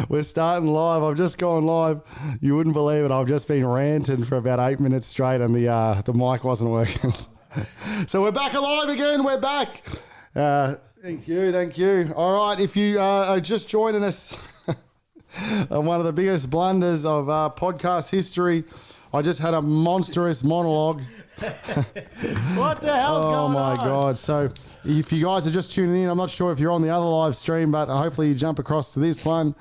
We're starting live. I've just gone live. You wouldn't believe it. I've just been ranting for about 8 minutes straight and the mic wasn't working. So we're back alive again. We're back. Thank you. All right, if you are just joining us on one of the biggest blunders of podcast history, I just had a monstrous monologue. What the hell's going on? Oh, my God. So if you guys are just tuning in, I'm not sure if you're on the other live stream, but hopefully you jump across to this one.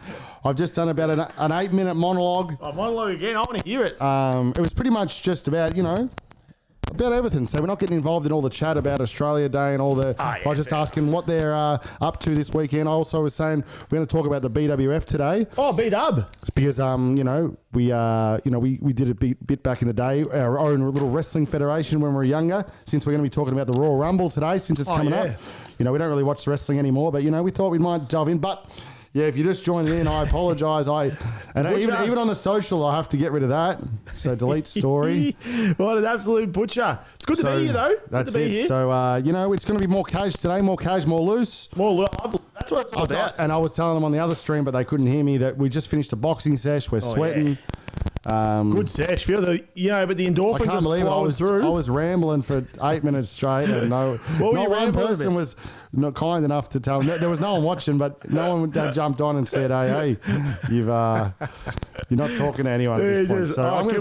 I've just done about an 8-minute monologue. Oh, monologue again. I want to hear it. It was pretty much just about, about everything. So we're not getting involved in all the chat about Australia Day and all the... I was just asking what they're up to this weekend. I also was saying we're going to talk about the BWF today. Oh, B-Dub. It's because, we did a bit back in the day, our own little wrestling federation when we were younger, since we're going to be talking about the Royal Rumble today, since it's coming up. We don't really watch wrestling anymore, but, we thought we might delve in. But... yeah, if you just joined in, I apologise. Even on the social, I have to get rid of that. So delete story. What an absolute butcher! It's good to be here, though. That's it. Here. So it's going to be more cash today, more cash, more loose. That's what it's all about. And I was telling them on the other stream, but they couldn't hear me, that we just finished a boxing sesh. We're sweating. Yeah. Good sesh. But the endorphins I can't believe through. I was rambling for 8 minutes straight, and not one person was not kind enough to tell them. There was no one watching, but no one jumped on and said, "Hey, you're not talking to anyone at this point." So I'm going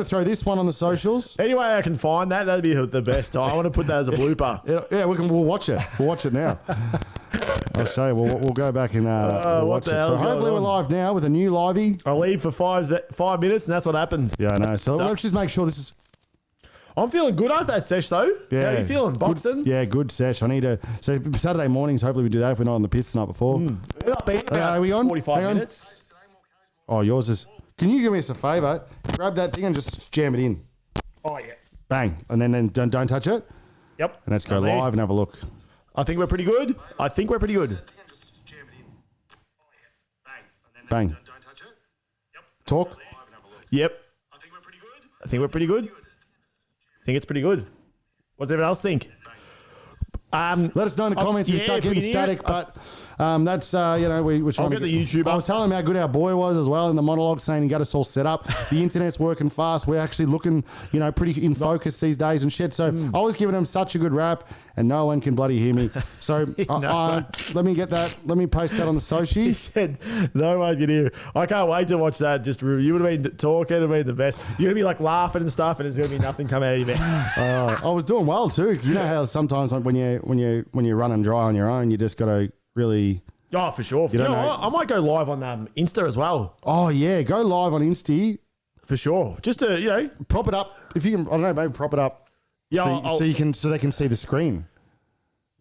to throw this one on the socials. Any way I can find that, that'd be the best. I want to put that as a blooper. Yeah, we'll watch it. We'll watch it now. I'll show you. We'll go back and we'll watch it. So hopefully we're live now with a new livey. I'll leave for 5 minutes and that's what happens. Yeah, I know. So let's just make sure this is... I'm feeling good after that sesh though. Yeah. How are you feeling? Boxing? Good sesh. I need to... So Saturday mornings, hopefully we do that if we're not on the piss the night before. Are we on? 45 minutes. Oh, yours is... Can you do me a favour? Grab that thing and just jam it in. Oh, yeah. Bang. And then don't touch it. Yep. And let's go live and have a look. I think we're pretty good. Bang. Don't touch it. Yep. Talk. Yep. I think we're pretty good. I think it's pretty good. What does everyone else think? Let us know in the comments if you start getting static, but that's, we're trying to get the YouTuber. I was telling him how good our boy was as well in the monologue, saying he got us all set up. The internet's working fast. We're actually looking, pretty in focus these days and shit. So I was giving him such a good rap and no one can bloody hear me. So let me get that. Let me post that on the social. He said no one can hear. I can't wait to watch that. You would have been talking. It would have been the best. You're going to be like laughing and stuff and there's going to be nothing coming out of your mouth. I was doing well too. You know how sometimes when you're running dry on your own, you just got to really... Oh, for sure. I might go live on Insta as well. Oh, yeah. Go live on Insta. For sure. Just to, prop it up. If you can, I don't know, maybe prop it up. Yeah, so they can see the screen.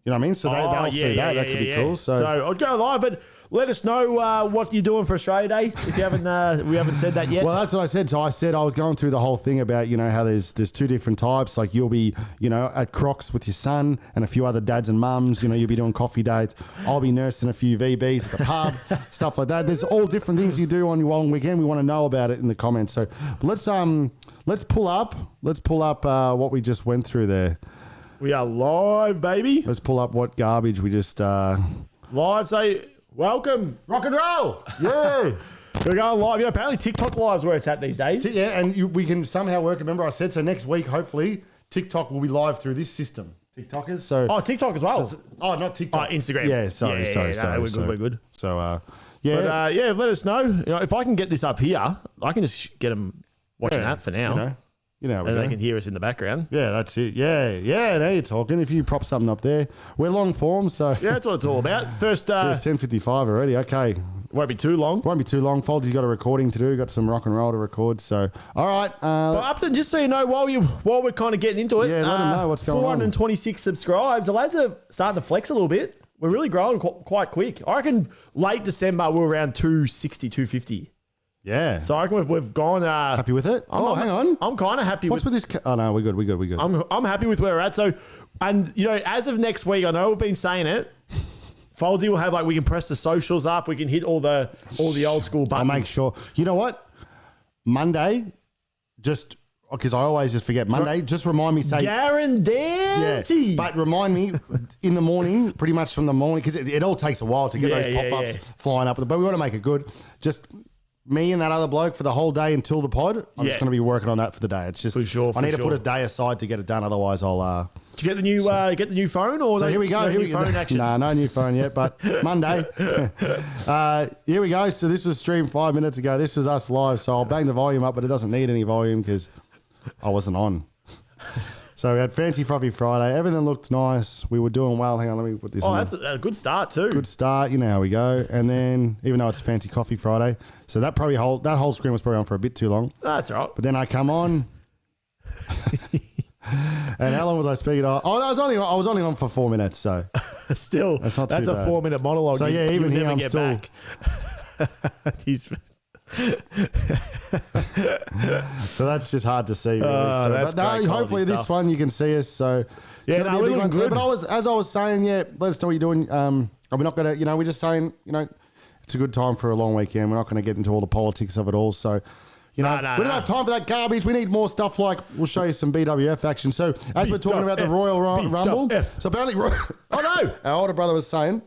You know what I mean? So they'll see that. That could be cool. So I'll go live, but let us know what you're doing for Australia Day. If you haven't, we haven't said that yet. Well, that's what I said. So I said I was going through the whole thing about how there's two different types. Like you'll be at Crocs with your son and a few other dads and mums. You'll be doing coffee dates. I'll be nursing a few VBs at the pub, stuff like that. There's all different things you do on your long weekend. We want to know about it in the comments. So let's pull up what we just went through there. We are live, baby. Let's pull up what garbage we just... Live, say, welcome. Rock and roll. Yeah. We're going live. Apparently TikTok live's where it's at these days. Yeah, and we can somehow work. Remember I said, so next week, hopefully, TikTok will be live through this system. TikTokers. So TikTok as well. Not TikTok. Instagram. Yeah, sorry. We're good. So, yeah. But, let us know. If I can get this up here, I can just get them watching that for now. And they can hear us in the background. Yeah, that's it. Yeah, now you're talking. If you prop something up there. We're long form, so... Yeah, that's what it's all about. First... it's 10:55 already. Okay. Won't be too long. Foldsy's got a recording to do. Got some rock and roll to record, so... All right. But Upton, just so you know, while we're kind of getting into it... Yeah, let them know what's going on. 426 subscribes. The lads are starting to flex a little bit. We're really growing quite quick. I reckon late December, we're around 260, 250. Yeah. So I reckon we've gone... happy with it? Hang on. I'm kind of happy with this... Oh, no, we're good. I'm happy with where we're at. So, and, as of next week, I know we've been saying it, Foldsy will have, we can press the socials up, we can hit all the old school buttons. I'll make sure. You know what? Monday, because I always just forget. Monday, just remind me, say, Guarantee. but remind me in the morning, pretty much from the morning, because it all takes a while to get those pop-ups flying up. But we want to make it good. Just me and that other bloke for the whole day until the pod. I'm just going to be working on that for the day. It's just, I need to put a day aside to get it done. Otherwise, I'll... Did you get the new phone? Or so here we go. Here we go. No new phone yet, but Monday. Here we go. So this was streamed 5 minutes ago. This was us live. So I'll bang the volume up, but it doesn't need any volume because I wasn't on. So we had Fancy Frothy Friday. Everything looked nice. We were doing well. Hang on, let me put this in. Oh, that's a good start too. Good start. You know how we go. And then, even though it's Fancy Coffee Friday, so that whole screen was probably on for a bit too long. That's all right. But then I come on. And how long was I speaking? Oh, I was only on for 4 minutes. So still, that's a bad. 4-minute monologue. So yeah, even here I'm still. So that's just hard to see, really. But no, hopefully this one you can see us. So yeah, no, we're looking good. But as I was saying, let us know what you're doing. We're not gonna, we're just saying, it's a good time for a long weekend. We're not going to get into all the politics of it all. So. We don't have time for that garbage. We need more stuff like, we'll show you some BWF action. So as we're talking about the Royal Rumble, so apparently, our older brother was saying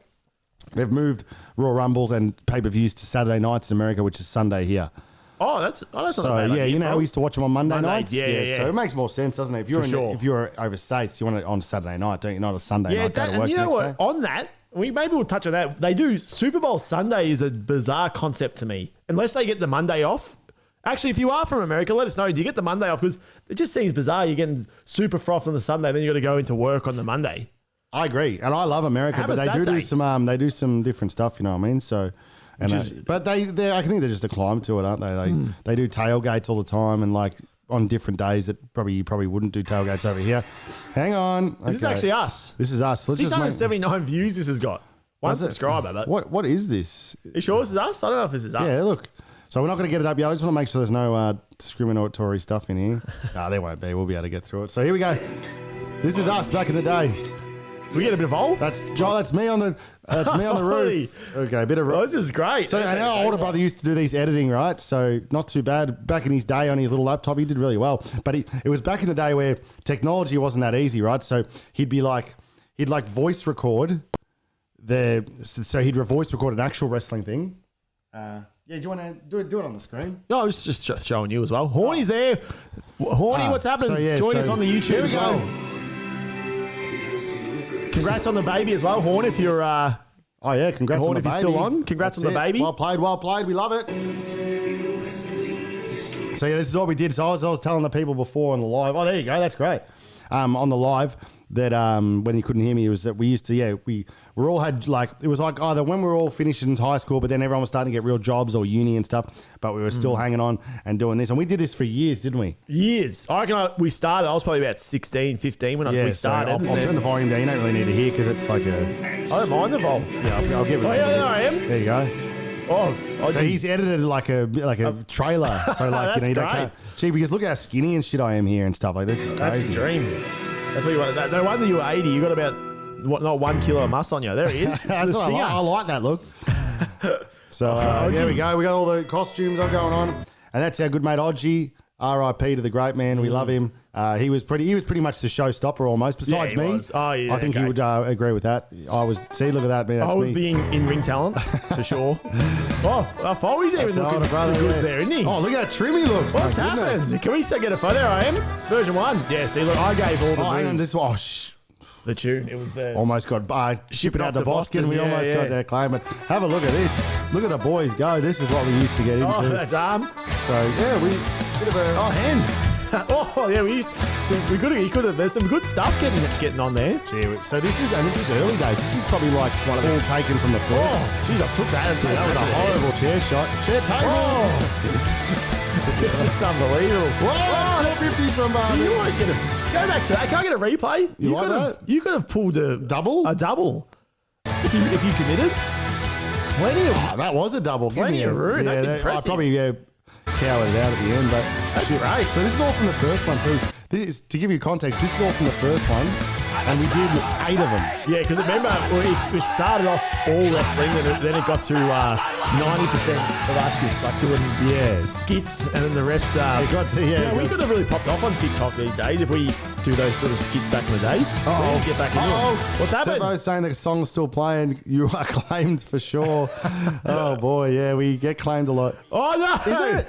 they've moved Royal Rumbles and pay-per-views to Saturday nights in America, which is Sunday here. Oh, that's not so bad. Yeah, how we used to watch them on Monday nights? Yeah. So it makes more sense, doesn't it? If you're overseas, you want it on Saturday night, don't you? Not a Sunday night. Go to work you know next what? day. On that, maybe we'll touch on that. They do Super Bowl Sunday is a bizarre concept to me. Unless they get the Monday off. Actually, if you are from America, let us know. Do you get the Monday off? Because it just seems bizarre. You're getting super froth on the Sunday, then you got to go into work on the Monday. I agree, and I love America, but they do some different stuff. You know what I mean? So, but I think they're just a climb to it, aren't they? They do tailgates all the time, and like on different days that you probably wouldn't do tailgates over here. Hang on, this is actually us. This is us. 679 views. This has got one subscriber. But what is this? Are you sure this is us? I don't know if this is us. Yeah, look. So we're not going to get it up yet. I just want to make sure there's no discriminatory stuff in here. There won't be. We'll be able to get through it. So here we go. This is us back in the day. We get a bit of old. That's me on the roof. Okay, a bit of. Oh, this is great. So I know our older brother used to do these editing, right? So not too bad. Back in his day on his little laptop, he did really well. But it was back in the day where technology wasn't that easy, right? So he'd voice record so he'd voice record an actual wrestling thing. Yeah, do you want to do it on the screen? No, I was just showing you as well. Horny's there. Horny, what's happening? Join us on the YouTube. Here we go. Congrats on the baby as well, Horn. If you're congrats Horn, on the baby. If you're still on, congrats on the baby. Well played. We love it. So yeah, this is what we did. So I was telling the people before on the live. Oh, there you go. That's great. On the live. That when you couldn't hear me, it was that we used to, we all had it was like either when we were all finished in high school, but then everyone was starting to get real jobs or uni and stuff, but we were still hanging on and doing this. And we did this for years, didn't we? Years. I reckon we started, I was probably about 16, 15 when we started. So I'll turn the volume down. You don't really need to hear because it's like I don't mind the volume. Yeah, I'll give it. Oh, yeah, there I am. There you go. So he's edited like a trailer. So like, you don't because look how skinny and shit I am here and stuff. Like, this is crazy. That's a dream. That's what you wanted. No wonder you were 80. You got about not 1 kilo of muscle on you. There he is. That's what I like that look. So there we go. We got all the costumes going on, and that's our good mate Odgie. R.I.P. to the great man. We love him. He was pretty much the showstopper almost. Besides me, I think he would agree with that. Look at that. Man, I was the in-ring talent for sure. Foley's even looking good there, isn't he? Oh, look at that trim he looks. What's happened? Can we still get a photo? There I am, version 1. Yeah, see, look, I gave all the. Hang on, the tune. It was there. Almost got shipping out to Boston. We almost got to claim it. Have a look at this. Look at the boys go. This is what we used to get into. Oh, that's arm. So yeah, bit of a hand. Oh yeah, there's some good stuff getting on there. Gee, so this is early days. This is probably like one of all taken from the first. Oh, geez, I took that. That was a horrible chair shot. Chair table. This is unbelievable. Whoa, 450 from Barty. You always get go back to that. Can I get a replay? You like that? You could have pulled a double. If you committed. Plenty of. That was a double. Plenty of room. That's impressive. I probably cowered it out at the end, but that's great. So this is all from the first one. So to give you context, this is all from the first one. and we did 8 of them. Yeah, because remember, it started off all wrestling, and then it got to 90% of us just like doing skits, and then the rest. It got to, we could have really popped off on TikTok these days if we do those sort of skits back in the day. Uh-oh. Get back in here. What's happened? Stevo's saying the song's still playing. You are claimed for sure. Oh, boy, yeah, we get claimed a lot. Oh, no! Is it?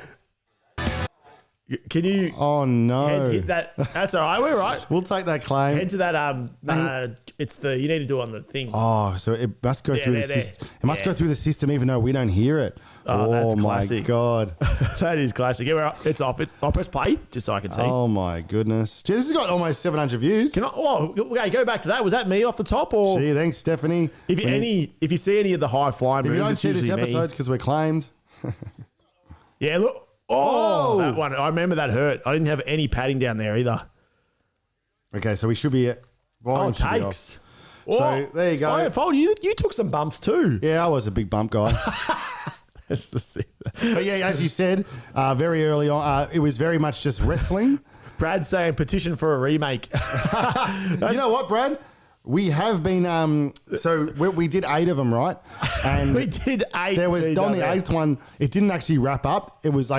Can you... Oh, no. Hit that. That's all right. We're right. We'll take that claim. Head to that. It's the... You need to do it on the thing. Oh, so it must go through the system. It must go through the system even though we don't hear it. Oh, that's my classic. God. That is classic. Yeah, it's off. I'll press play just so I can see. Oh, my goodness. Gee, this has got almost 700 views. Okay, go back to that. Was that me off the top? Or Gee, thanks, Stephanie. if you see any of the high flying If moves, you don't it's see this usually me. episode, because we're claimed. Yeah, look. Oh, that one. I remember that hurt. I didn't have any padding down there either. Okay, so we should be at... Takes. So, there you go. Oh, Fold, you took some bumps too. Yeah, I was a big bump guy. That's the scene. But yeah, as you said, very early on, it was very much just wrestling. Brad's saying petition for a remake. You know what, Brad? We have been, we did 8 of them, right? And we did 8. there was, on the 8th one, it didn't actually wrap up. It was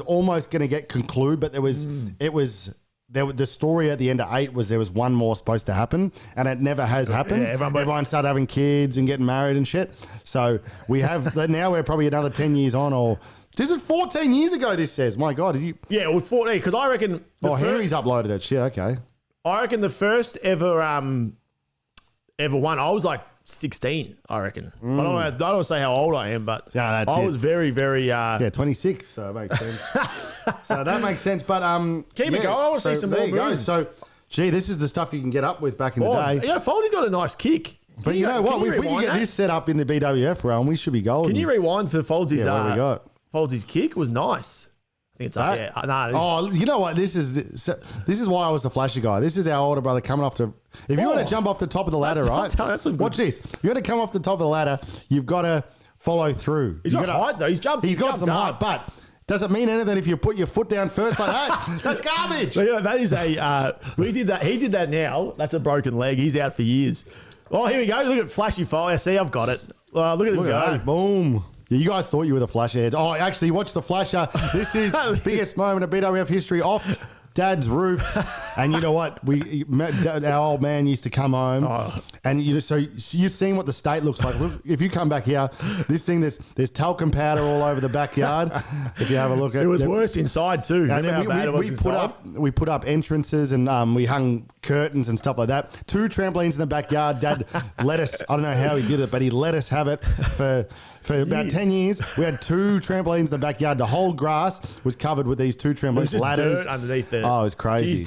almost going to get conclude, but the story at the end of 8 was there was one more supposed to happen, and it never has happened. Yeah, everyone started having kids and getting married and shit. So we have, now we're probably another 10 years on, or this is 14 years ago, this says. My God. Yeah, it was 14, because I reckon... Henry's uploaded it. Shit, okay. I reckon the first ever one, I was like 16, I reckon. I don't want to say how old I am, but Yeah, that's I it. was very, very... Yeah, 26, so it makes sense. So that makes sense, but... Keep it going. I want to see some more there you go. moves. So, gee, this is the stuff you can get up with back in the day. Yeah, Foldy's got a nice kick. But you know what? If we can get this set up in the BWF realm, we should be golden. Can you rewind for Foldsy's... Yeah, what have we got? Foldsy's kick was nice. I think it's up there. Oh, you know what? This is why I was the flashy guy. This is our older brother coming off to... If you want to jump off the top of the ladder, right? Watch this. If you want to come off the top of the ladder, you've got to follow through. He's got height, though. He's jumped. He's got some height, but does it mean anything if you put your foot down first like that? That's garbage. But yeah, that is we did that. He did that now. That's a broken leg. He's out for years. Oh, here we go. Look at flashy fire. See, I've got it. Look at him go. That. Boom. Yeah, you guys thought you were the flash head. Oh, actually, watch the flasher. This is the biggest moment of BWF history off Dad's roof. And you know what? Our old man used to come home, and you've seen what the state looks like. Look, if you come back here, this thing there's talcum powder all over the backyard. If you have a look at it, was worse inside too. And then we put up entrances, and we hung curtains and stuff like that. 2 trampolines in the backyard. Dad let us. I don't know how he did it, but he let us have it for about 10 years. We had 2 trampolines in the backyard. The whole grass was covered with these 2 trampolines, ladders dirt underneath there. Oh, it was crazy.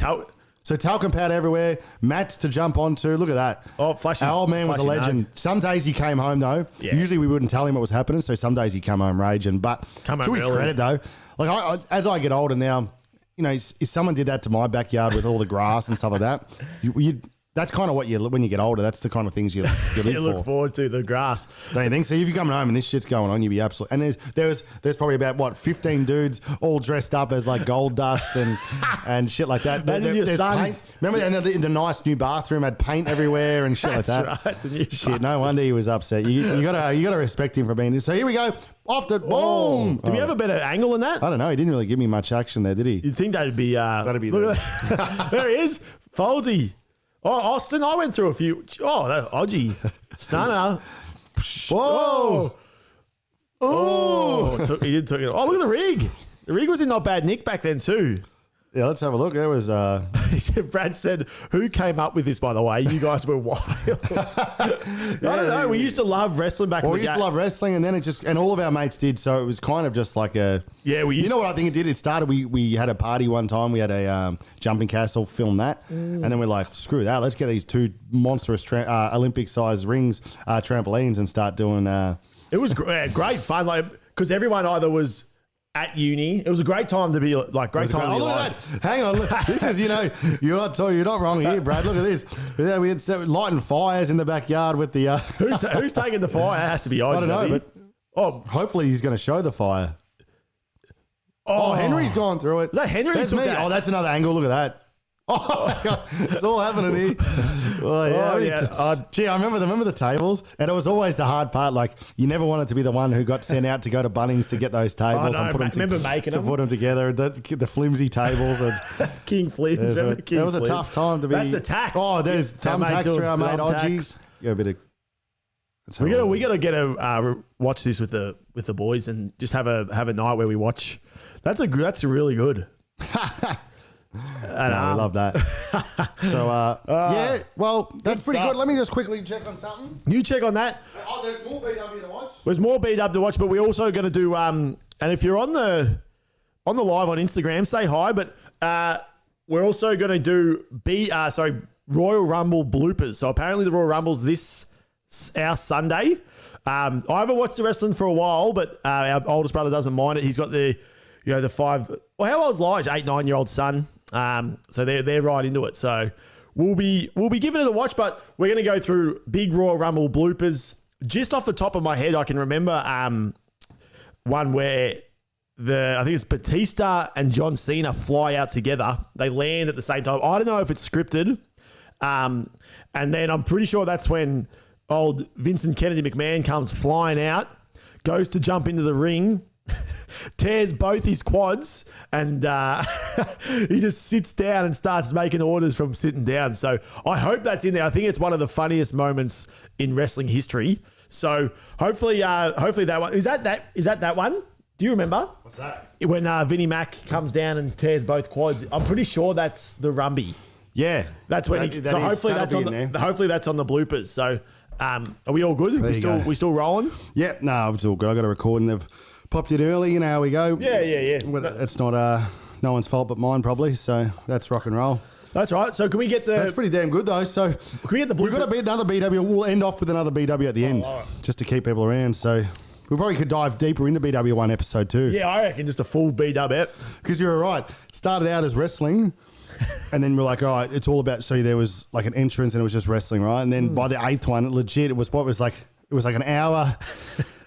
So talcum powder everywhere, mats to jump onto. Look at that. Oh, flashy. Our old man was a legend. Some days he came home though. Yeah. Usually we wouldn't tell him what was happening. So some days he come home raging. But to his credit though, like as I get older now, you know, if someone did that to my backyard with all the grass and stuff like that, that's kind of what when you get older, that's the kind of things you live you for. Look forward to the grass. Don't you think? So if you're coming home and this shit's going on, you'd be absolutely... And there's probably about, 15 dudes all dressed up as like gold dust and shit like that. There's paint. Remember the nice new bathroom had paint everywhere and shit like that? Right, the new shit, no wonder he was upset. You gotta respect him for being... So here we go. Off the boom. Do we have a better angle than that? I don't know. He didn't really give me much action there, did he? You'd think that'd be... there. There he is. Foldsy. Oh, Austin, I went through a few. Oh, that Odgie. Stunner. Whoa. Oh. He did took it. Oh, look at the rig. The rig was in not bad nick back then too. Yeah, let's have a look. There was... Brad said, who came up with this, by the way? You guys were wild. I don't know. We used to love wrestling back in the day. We used to love wrestling, and then and all of our mates did, so it was kind of just like a... Yeah, you know what I think it did? It started, we had a party one time. We had a jumping castle, film that, and then we're like, screw that. Let's get these 2 monstrous Olympic-sized rings, trampolines, and start doing... It was great fun, like because everyone either was... at uni, it was a great time to be like great time. Look at that! Hang on, look, this is you're not wrong here, Brad. Look at this. Yeah, we had lighting fires in the backyard with the. Who's taking the fire? It has to be I don't know, but hopefully he's going to show the fire. Oh, Henry's gone through it. Is that Henry? That's me. That. Oh, that's another angle. Look at that. Oh my God, it's all happening here. Oh, yeah. Oh, yeah. Gee, I remember the tables, and it was always the hard part. Like, you never wanted to be the one who got sent out to go to Bunnings to get those tables I and put them remember making them. put them together. The flimsy tables. And King Flims. that was a tough time to be. That's the tax. Oh, there's thumb tax for our mate thumb Odgies. Yeah, a bit of. We gotta get a watch this with the boys and just have a night where we watch. That's really good. And I love that. So yeah, well, that's pretty stuff. good. Let me just quickly check on something. You check on that. Oh, there's more BW to watch. There's more beat up to watch, but we're also going to do. And if you're on the live on Instagram, say hi. But we're also going to do Royal Rumble bloopers. So apparently the Royal Rumble's our Sunday. I haven't watched the wrestling for a while, but our oldest brother doesn't mind it. He's got the 5. Well, how old's Lige? 8, 9-year-old son. So they're right into it. So we'll be giving it a watch, but we're going to go through big Royal Rumble bloopers. Just off the top of my head, I can remember one where I think it's Batista and John Cena fly out together. They land at the same time. I don't know if it's scripted. And then I'm pretty sure that's when old Vincent Kennedy McMahon comes flying out, goes to jump into the ring, tears both his quads, and he just sits down and starts making orders from sitting down. So I hope that's in there. I think it's one of the funniest moments in wrestling history. So hopefully that one is that one. Do you remember? What's that? When Vinnie Mac comes down and tears both quads. I'm pretty sure that's the Rumby. Yeah, That's when. Hopefully that's on the bloopers. So are we all good? We still rolling? Yeah, no, it's all good. I got a recording. They've popped in early. You know how we go. Yeah. Well, it's not no one's fault but mine probably. So that's rock and roll. That's right. So can we get That's pretty damn good though. So can we get the bloopers? we've got to beat another BW. We'll end off with another BW at the end, all right. just to keep people around. So we probably could dive deeper into BW one episode too. Yeah, I reckon just a full B-dub ep. Because you're right. It started out as wrestling. And then we're like, all right, it's all about. So there was like an entrance, and it was just wrestling, right? And then by the 8th one, legit, it was like an hour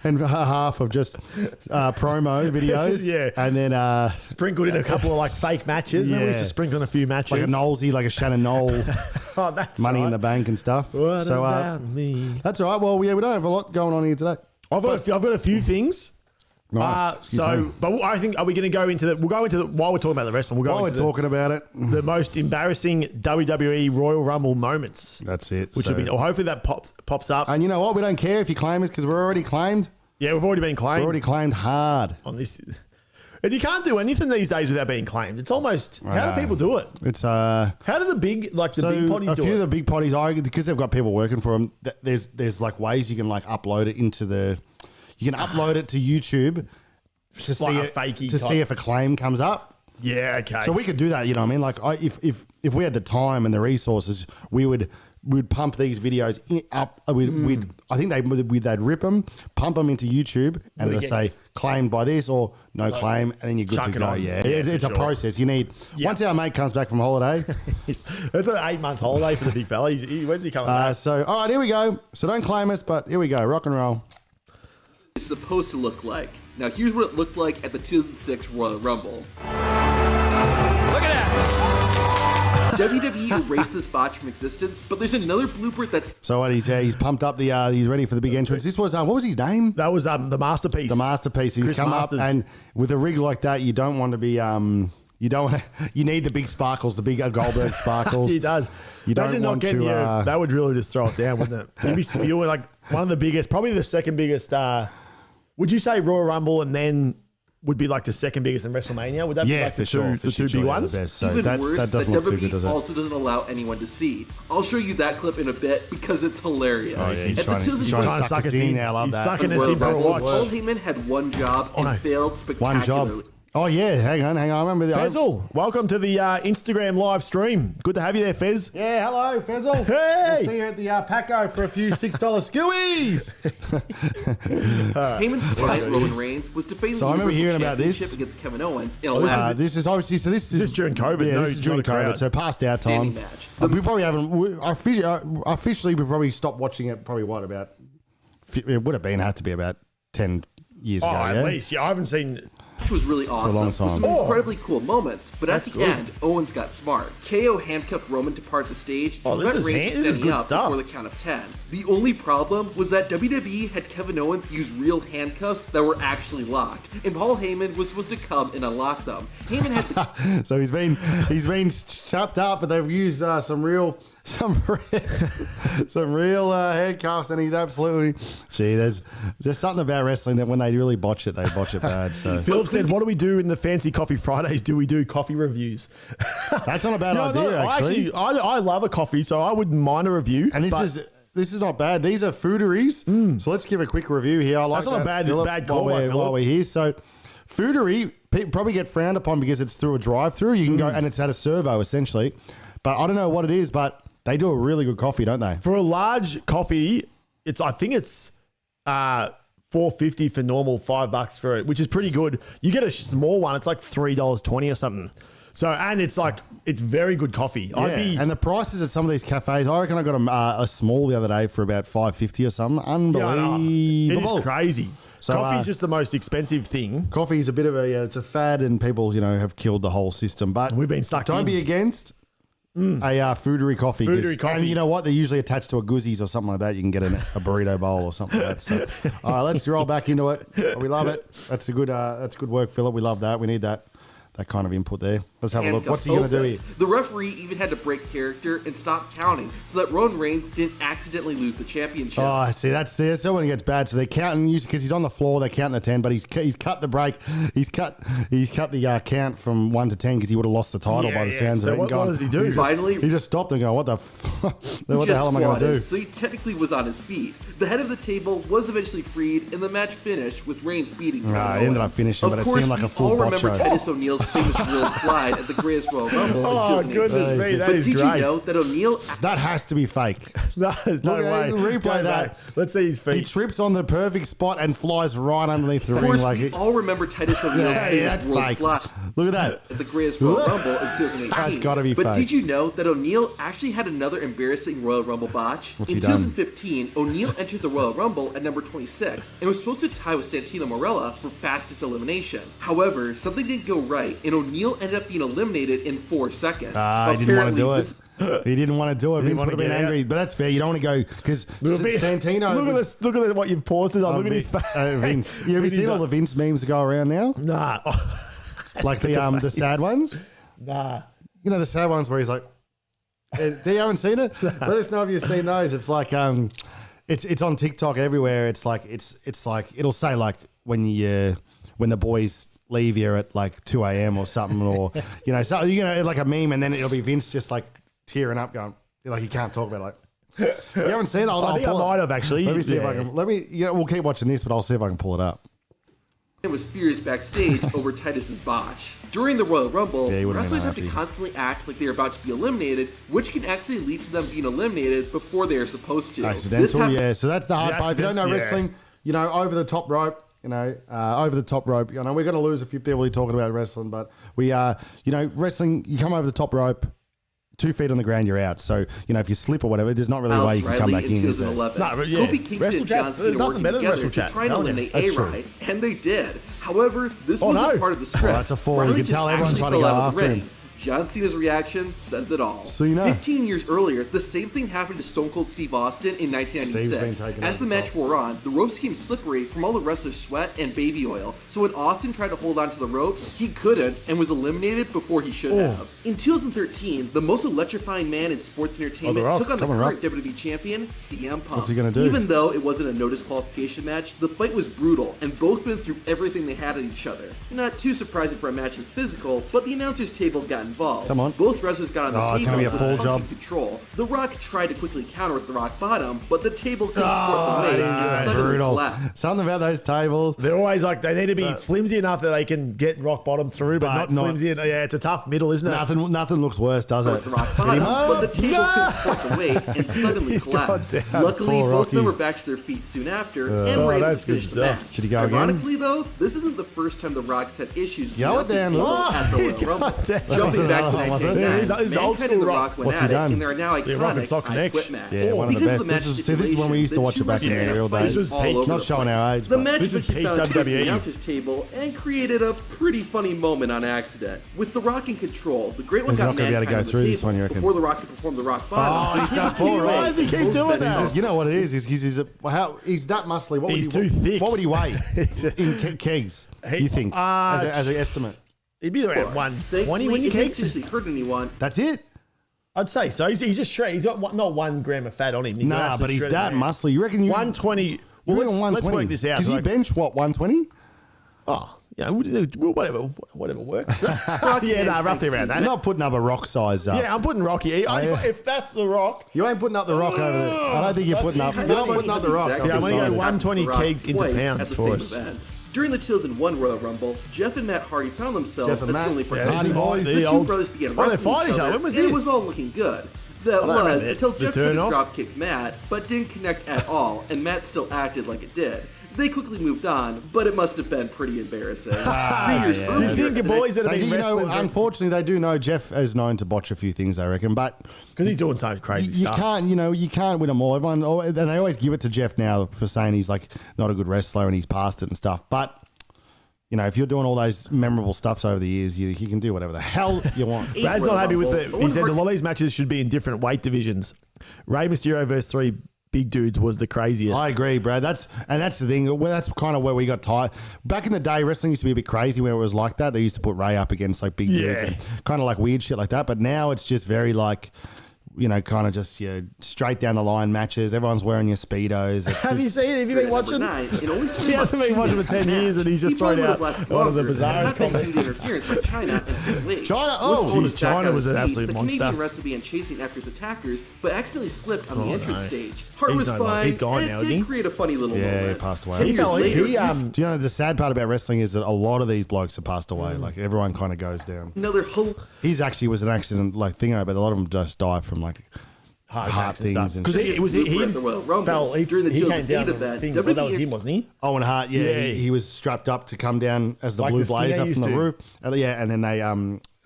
and a half of just promo videos, Yeah. and then Sprinkled in a couple of like fake matches. Yeah. We used to sprinkle in a few matches. like a Knowlesy, like a Shannon Knoll, Oh, that's Money right. in the Bank and stuff. What So about me? that's all right. Well, yeah, we don't have a lot going on here today. I've got a few things. Nice. Excuse me. But I think, are we going to go into while we're talking about the wrestling, we'll go While we're into talking about it, the most embarrassing WWE Royal Rumble moments. that's it. Which So- would be, or hopefully that pops up. And you know what? We don't care if you claim us because we're already claimed. Yeah, we've already been claimed We're already claimed hard. on this. And you can't do anything these days without being claimed. It's almost, how do people do it? It's How do the big big potties a do few it? of the big potties, because they've got people working for them. There's like ways you can like upload it into you can upload it to YouTube to Like see a it, fakey to type. see if a claim comes up. Yeah, okay. So we could do that. You know what I mean? Like if we had the time and the resources, we'd pump these videos up. I think they'd rip them, pump them into YouTube, and it'll say claimed by this or no claim, and then you're good chuck to it go. on. Yeah, Yeah, it's for a sure. process. You need once our mate comes back from holiday. It's an 8-month holiday for the big fella. When's he coming back? So all right, here we go. So don't claim us, but here we go. Rock and roll. It's supposed to look like. Now here's what it looked like at the 2006 Royal Rumble. Look at that. WWE erased this botch from existence, but there's another blooper that's So what he's pumped up he's ready for the big entrance. This was what was his name? That was the masterpiece. The masterpiece. He's Chris come Masters. up, and with a rig like that, you don't want to be you need the big sparkles, the big Goldberg sparkles. He does. You don't Imagine not want getting to. that would really just throw it down, wouldn't it? You'd be spewing like one of the biggest, probably the second biggest. Would you say Royal Rumble and then would be like the second biggest in WrestleMania? Would that be Yeah, like for the sure. two big ones? The best. So even that worse. doesn't that look too WWE good, does it? also doesn't allow anyone to see. I'll show you that clip in a bit because it's hilarious. Oh, yeah, he's At the trying to 2006 suck us in. I love He's that. sucking us Royal in for a Rumble, watch. Paul Heyman had one job and no. failed One spectacularly. job. Oh yeah, hang on. I remember the Fezzel, welcome to the Instagram live stream. Good to have you there, Fez. Yeah, hello, Fezzel. Hey! We'll see you at the Paco for a few $6 skewies. Heyman's client Roman Reigns was defending So the I remember Universal hearing about this. Championship against Kevin Owens in a last This is obviously this is during COVID. Yeah, No, this is during not a COVID, crowd. so past our standing time. match. We probably haven't. Officially, we probably stopped watching it. Probably what about? It would have had to be about 10 years Oh, ago. at Yeah? least. Yeah, I haven't seen. Which was really awesome. long With time. some incredibly cool moments, but at the end, Owens got smart. KO handcuffed Roman to part the stage to prevent Reigns from standing up before the count of 10. The only problem was that WWE had Kevin Owens use real handcuffs that were actually locked, and Paul Heyman was supposed to come and unlock them. Heyman had to So he's been chopped up, but they've used some real handcuffs, and he's absolutely. Gee, there's something about wrestling that when they really botch it, they botch it bad. So Philip said, "What do we do in the Fancy Coffee Fridays? Do we do coffee reviews?" that's not a bad idea, no, actually. I love a coffee, so I wouldn't mind a review. And this is not bad. These are Fooderies. So let's give a quick review here. I like That's not a bad call, while we're here. So Foodery, people probably get frowned upon because it's through a drive-through. You can go, and it's at a servo essentially. But I don't know what it is, but they do a really good coffee, don't they? For a large coffee, I think it's $4.50 for normal, $5 for it, which is pretty good. You get a small one, it's like $3.20 or something. So, and it's very good coffee. Yeah. And the prices at some of these cafes, I reckon I got a small the other day for about $5.50 or something. Unbelievable. It is crazy. So, Coffee's just the most expensive thing. Coffee is a bit of it's a fad, and people, have killed the whole system. But we've been sucked Don't in. be against a Foodery coffee. Foodery coffee. And you know what? They're usually attached to a Goosies or something like that. You can get a burrito bowl or something like that. So, all right, let's roll back into it. We love it. That's good work, Philip. We love that. We need that kind of input there. Let's have a look. What's he going to do here? The referee even had to break character and stop counting so that Roman Reigns didn't accidentally lose the championship. Oh, see, that's when it gets bad. So they're counting because he's on the floor. They're counting the 10, but he's cut the break. He's cut the count from 1 to 10 because he would have lost the title by the sounds of it. What does he do? Finally, he just stopped and go, what the hell am I going to do? So he technically was on his feet. The head of the table was eventually freed, and the match finished with Reigns beating Kevin Owens. He ended up finishing, but it seemed like a full all bot remember show. Titus O'Neil's famous real slide at the Greatest Royal Rumble. Oh, in 2018. goodness me, that But is did great. you know that O'Neil... That has to be fake. No, there's no way. Replay Go that. back. Let's see his feet. He trips on the perfect spot and flies right underneath the Of ring. course, Like we all remember Titus O'Neil's that's famous world fake. slide Look at that. at the Greatest Royal Rumble in 2018. That's gotta be But fake. did you know that O'Neil actually had another embarrassing Royal Rumble botch? What's in he done? 2015, O'Neil entered the Royal Rumble at number 26 and was supposed to tie with Santino Marella for fastest elimination. However, something didn't go right, and O'Neil ended up being eliminated in 4 seconds. He didn't want to do it. He didn't want to do it. Vince want would have to been get angry, but that's fair. You don't want to go because Santino. Look at this. Look at what you've paused it on. Look at his face. Vince. Have you seen all the Vince memes that go around now? Nah. Like the sad ones. Nah. You know the sad ones where he's like, "Do you haven't seen it? Let us know if you've seen those." It's like it's on TikTok everywhere. It's like it'll say like when the boys leave you at like 2 a.m. or something, or like a meme, and then it'll be Vince just like tearing up, going like he can't talk about it. Like, you haven't seen it? I think I might have actually. Let me see if I can. We'll keep watching this, but I'll see if I can pull it up. It was furious backstage over Titus's botch. During the Royal Rumble, he would've been wrestlers have to happy. constantly act like they are about to be eliminated, which can actually lead to them being eliminated before they are supposed to. Accidental, yeah. So that's the hard part. If you don't know yeah. wrestling, over the top rope. Over the top rope. We're going to lose a few people here talking about wrestling, but we are, wrestling. You come over the top rope, 2 feet on the ground, you're out. So if you slip or whatever, there's not really a way you can come back in. Is there? 2011. No, but yeah. Kofi Kingston Wrestle and chat, John Cena there's nothing working better than together wrestle to chat. try and No, eliminate that's true. A-Ride, and they did. However, this Oh, wasn't no. part of the script. That's a fall. You Riley can just tell everyone's actually trying to fell go out of the after ring. him. John Cena's reaction says it all. Cena. 15 years earlier, the same thing happened to Stone Cold Steve Austin in Steve's been 1996. taken As over the the match top. wore on, the ropes became slippery from all the wrestlers' sweat and baby oil. So when Austin tried to hold on to the ropes, he couldn't and was eliminated before he should have. In 2013, the most electrifying man in sports entertainment Rock. took on the Come on, current Rock. WWE champion, CM Punk. What's he gonna do? Even though it wasn't a no disqualification match, the fight was brutal, and both went through everything they had at each other. Not too surprising for a match that's physical, but the announcer's table got involved. Come on. Both wrestlers got on the Oh, it's table gonna be a with full Punk job. in control. The Rock tried to quickly counter with the Rock bottom, but the table couldn't Oh, support the weight and suddenly brutal. collapsed. Something about those tables. They're always like, they need to be flimsy enough that they can get rock bottom through, but not flimsy. Yeah, it's a tough middle, isn't it? Nothing looks worse, does it? The Rock bottom, but the table couldn't support the weight and suddenly He's gone collapsed. down. Luckily, Poor both of them Rocky. were back to their feet soon after, and were able to that's finish good the stuff. match. Did he go again? Ironically, though, this isn't the first time the Rock's had issues with Go the down, table look. at the He's Royal gone Rumble. down. Jumping wasn't back another to one, was it? 1999, He's old Mankind school and The Rock. Rock went What's at he it, done? and there are now Yeah, Rock and iconic Sock I Connection. Quit match. Yeah, one of the Because best. match This is when we used to watch it back in stipulation, the real the days. two This was wrestlers peak. all Not over showing the our place. age, The but- match This is eventually peak found its way to the WWE. announcer's table and created a pretty funny moment on accident. With The Rock in control, the Great One He's got not gonna be able to Mankind go on the through this table one, you reckon? before The Rock could perform the Rock Bottom. Oh, he's that poor, Why right? does he keep doing that? You know what it is? He's that muscly. What He's would he, too thick. What would he weigh in kegs? You think as an estimate? He'd be around 120 when Thankfully, you it didn't kegs. seriously hurt anyone. That's it. I'd say so. He's just shredded. He's got not 1 gram of fat on him. He's an Nah, absolute but he's shredded that man. muscly. You reckon? 120. Well, let's work this out. Because he Like, bench what 120? oh, yeah, whatever works. Yeah, no, roughly around that. You're not putting up a rock size up. Yeah, I'm putting Rocky. If that's the Rock, You ain't putting up the rock over there. I don't think you're putting up. You're not putting up the rock. Yeah, I'm gonna go Size. 120 Rock kegs into twice pounds at the for same us. event. During the 2001 Royal Rumble, Jeff and Matt Hardy found themselves Jeff and as Matt. the only Yeah, participants. Hardy boys. The The two old- brothers began Oh, they wrestling fought each each other. other, When was and it this? was all looking good. That don't was remember it. until The Jeff tried turn to off? drop kick Matt, but didn't connect at all, and Matt still acted like it did. They quickly moved on, but it must have been pretty embarrassing. 3 years yeah. earlier, You think your boys that have They do, been you know, wrestling unfortunately, they do know Jeff is known to botch a few things, I reckon. But because he's doing some crazy you stuff. can't win them all. And they always give it to Jeff now for saying he's like not a good wrestler and he's past it and stuff. But if you're doing all those memorable stuffs over the years, you can do whatever the hell you want. Brad's not happy with it. He Owen said a Hart- lot of these matches should be in different weight divisions. Rey Mysterio versus 3 big dudes was the craziest. I agree, Brad. That's the thing. Well, that's kind of where we got tired. Back in the day, wrestling used to be a bit crazy where it was like that. They used to put Ray up against like big dudes Yeah. and kind of like weird shit like that. But now it's just very like, kind of just straight down the line matches. Everyone's wearing your Speedos. It's, Have you seen it? Have you been watching? Oh, He hasn't been watching for 10 years and he's just thrown out one of the bizarrest comments. interference by China and Triple H. China? Oh, Once Owen geez, back China on was his an feet, absolute the monster. Canadian wrestler began chasing after his attackers, but accidentally slipped on the entrance no. stage. Hart He's was no longer- fine. he's gone and now, it isn't did he? create a funny little Yeah, moment. he passed away. 10 He years fell in. later, He, do you know the sad part about wrestling is that a lot of these blokes have passed away. Like everyone kind of goes down. another whole He's actually was an accident like thing, but a lot of them just die from like heart attacks and things stuff. and Because shit. he was he at the Royal Rumble. fell. During the He came 2008 down the event, thing. Well, that was WWE him, wasn't he? Owen Hart, yeah, Yeah. he was strapped up to come down as the Like blue the Stinger blazer from used the to. roof. And then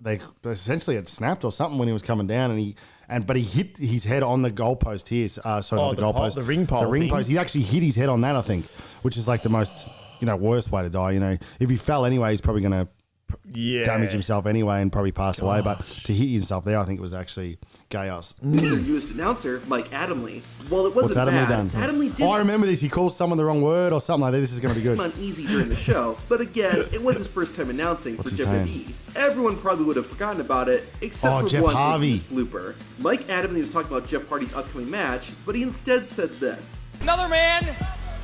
they essentially had snapped or something when he was coming down, but he hit his head on the goalpost here. Sorry, not the the pole- goalpost, the ring pole The ring thing. post. He actually hit his head on that, I think, which is like the most worst way to die. If he fell anyway, he's probably going to Yeah. damage himself anyway and probably pass away. But to hit himself there, I think it was actually chaos. their newest announcer, Mike Adamle. While it wasn't What's Adamle bad, done? Adamle did Oh, I remember this. He calls someone the wrong word or something like that. This is going to be good. uneasy during the show, but again, it was his first time announcing for he WWE. Everyone probably would have forgotten about it, except Oh, for Jeff one Harvey. infamous blooper. Mike Adamle was talking about Jeff Hardy's upcoming match, but he instead said this. Another man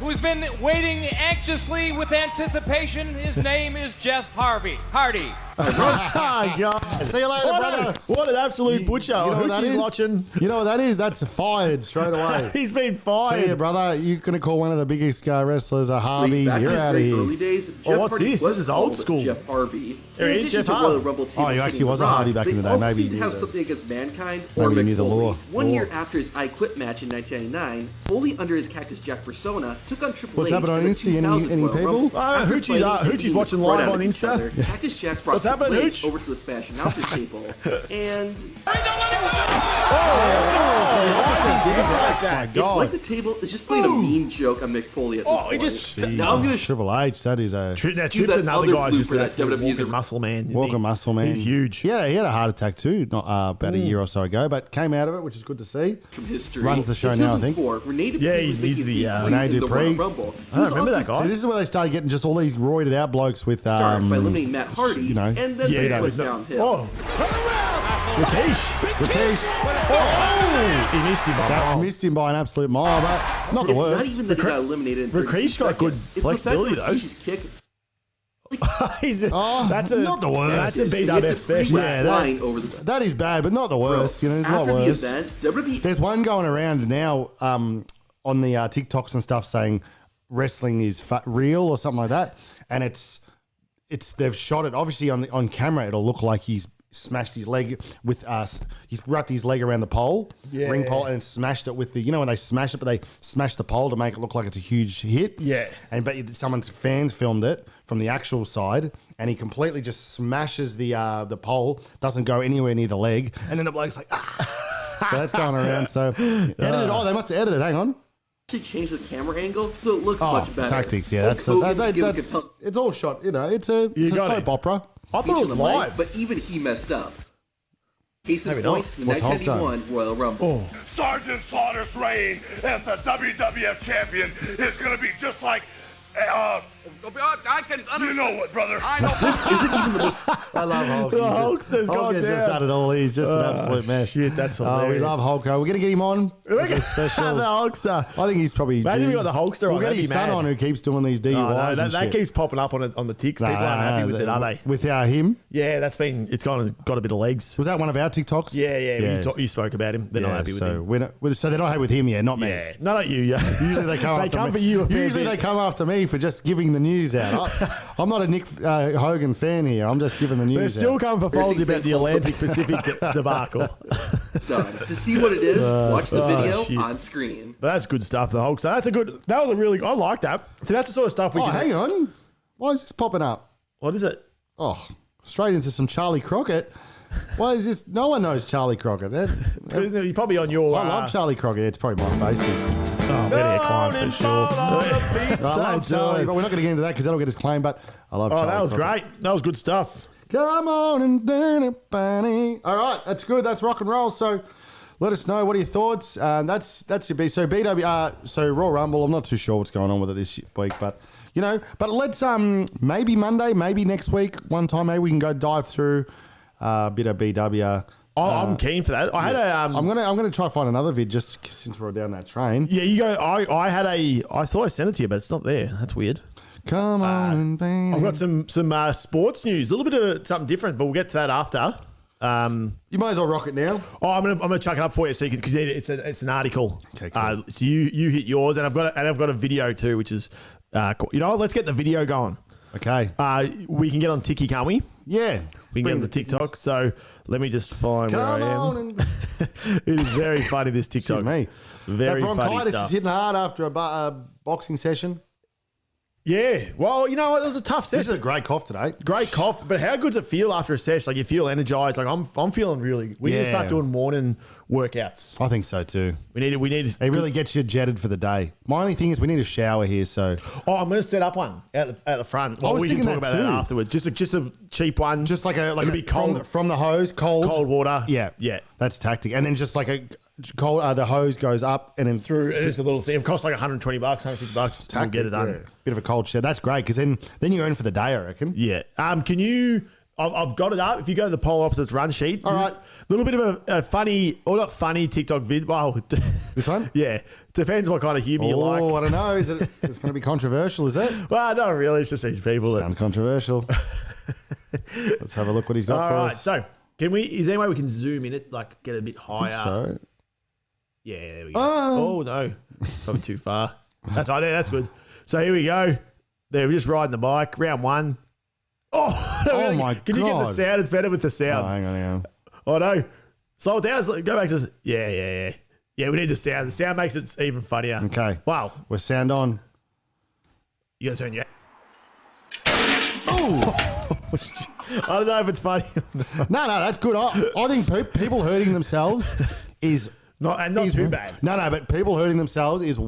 who's been waiting anxiously with anticipation. His name is Jeff Hardy. Oh, God. See you later, brother. What an absolute butcher. You know what that Hoochie's is? watching. You know what that is? That's fired straight away. He's been See fired. ya, brother. You're going to call one of the biggest wrestlers a Harvey. Back in You're his out of very here. early days, Oh, Jeff what's Hardy this? was This is old called school. Jeff Harvey. There he In is, Jeff addition to Harvey. Royal Rumble team Oh, he defeating actually was The a Rock, Hardy back in the they day. also Maybe seemed he to have knew something against Mankind or Maybe he Mick knew the Foley. law. One Law. year after his I Quit match in 1999, Foley, under his Cactus Jack persona, took on Triple What's H happening on in the Insta? 2000 Any Royal people? Rumble. After Hoochie's, fighting Hoochie's and watching being live right on at each Insta. other, Cactus Jack brought What's happening, Triple H Hooch? over to the Smash announcer table, and Like that. it's like the table is just playing a mean joke on Mick Foley at this point. he just- Now I'm gonna Triple H, that is a Now, that Tripp's another other guy who's just blooper an that absolute WWE 's walking muscle man. isn't walking he? muscle man. He's huge. Yeah, he had a heart attack too, not about a year or so ago, but came out of it, which is good to see. from history. Runs the show In now, I think. 2004, Renee Dupree Yeah, was he's making the, a Renee debut in the Dupree. Royal Rumble. I don't remember that guy. So this is where they started getting just all these roided out blokes with Started by eliminating Matt Hardy, and then Yeah, it it was was downhill. Oh. Rakesh. Oh, he missed him by That miles. missed him by an absolute mile, but not the It's worst. not even that he got eliminated in 30 Rakesh got good seconds. It's flexibility, the fact that though. Rakesh's kick That's a, not the worst. That's a hit beat the up Dupree special. Yeah, that- flying over the That is bad, but not the worst. There's a lot After the worse. event, WWE There's one going around now on the TikToks and stuff saying wrestling is real or something like that, and it's they've shot it obviously on camera. It'll look like he's smashed his leg with us. He's wrapped his leg around the pole, ring pole, and smashed it with the when they smash it, but they smash the pole to make it look like it's a huge hit. Yeah. but someone's fans filmed it from the actual side, and he completely just smashes the pole, doesn't go anywhere near the leg, and then the bloke's like, ah. So that's going around. So edited. Oh, they must have edited. Hang on. To change the camera angle so it looks much better. Tactics, yeah. That's it's all shot. You know, it's a soap opera. I thought it was live, but even he messed up. Case in Maybe point, not. the What's Hulk 1991 Royal Rumble. Sergeant Slaughter's reign as the WWF champion is going to be just like, I can understand. you know what, brother? I know. I love Hulk. The Hulkster's Hulk gone has down. just done it all. He's just an absolute mess. Shit, that's We hilarious. love Hulk. We're going to get him on. As a special. The Hulkster. I think he's probably. Imagine due. we got the Hulkster on. We'll get That'd his be son mad. on who keeps doing these DUIs Oh, no, and that shit. keeps popping up on the ticks. People aren't happy with it, are they? With him? Yeah, it's got a bit of legs. Was that one of our TikToks? Yeah. You spoke about him. They're not happy with him. So they're not happy with him, yeah, not me. Yeah, no, not you. Yeah. Usually they come after me. for you. Usually they come after me for just giving the news out. I'm not a Nick Hogan fan here. I'm just giving the news They're still out. coming for Folsey about the Atlantic Pacific debacle. Done. To see what it is, watch the video shit. on screen. But that's good stuff. The Hulkster. That was a really. I like that. So that's the sort of stuff we Oh, can. hang on. Why is this popping up? What is it? Oh, straight into some Charlie Crockett. Why is this? No one knows Charlie Crockett. You're probably on your. I love Charlie Crockett. It's probably my face. Oh, better climb for sure. I love Charlie, but we're not going to get into that because that'll get us claimed. But I love Charlie. Oh, that was Crockett. great. That was good stuff. Come on and dance it, bunny. All right, that's good. That's rock and roll. So let us know. What are your thoughts? That's your B. So BW. So Royal Rumble. I'm not too sure what's going on with it this week, but but let's maybe Monday, maybe next week, one time maybe we can go dive through a bit of BW. I'm keen for that. I had a. I'm gonna try to find another vid just since we're down that train. Yeah, you go. I thought I sent it to you, but it's not there. That's weird. Come on, baby. I've got some sports news. A little bit of something different, but we'll get to that after. You might as well rock it now. Oh, I'm gonna chuck it up for you so you can, because it's an article. Okay, cool. So you hit yours, and I've got a video too, which is cool. Let's get the video going. Okay. We can get on Tiki, can't we? Yeah. We can get on the TikTok. So let me just find where I am. It is very funny, this TikTok. Excuse me. Very that funny bronchitis stuff. is hitting hard after a boxing session. Yeah. Well, you know what? It was a tough This is session. a great cough today. Great cough, but how good's it feel after a session? Like you feel energized. Like I'm feeling really. We need to start doing morning workouts. I think so too. We need It really gets you jetted for the day. My only thing is we need a shower here, so I'm going to set up one at the front. Well, was we can thinking talk that about that too. afterwards. Just a cheap one. just like It'll be cold from the hose, cold water. Yeah, Yeah. That's tactic. And then just like a cold, the hose goes up and then Through it's a little thing. It costs like $120, $150. We'll get it done. Yeah. Bit of a cold shower. That's great because then you earn for the day, I reckon. Yeah. Can you? I've got it up. If you go to the polar opposites run sheet, All right. A little bit of a funny, or not funny TikTok vid. Well, This one? Yeah. Depends what kind of humor you like. Oh, I don't know. Is it? It's going to be controversial, is it? Well, not really. It's just these people that. Sounds controversial. Let's have a look what he's got All for right. us. So, is there any way we can zoom in it, like get a bit I higher? think so. Yeah, there we go. Oh, no. Probably too far. That's right there. That's good. So here we go. There, we're just riding the bike. Round one. Oh, Oh my Can you get the God. sound? It's better with the Oh, sound. hang on. Oh, no. Slow it down. Go back to... Yeah. Yeah, we need the sound. The sound makes it even funnier. Okay. Wow. We're sound on. You got to turn your... Oh! I don't know if it's funny. No, that's good. I think people hurting themselves is not too bad. No, but people hurting themselves is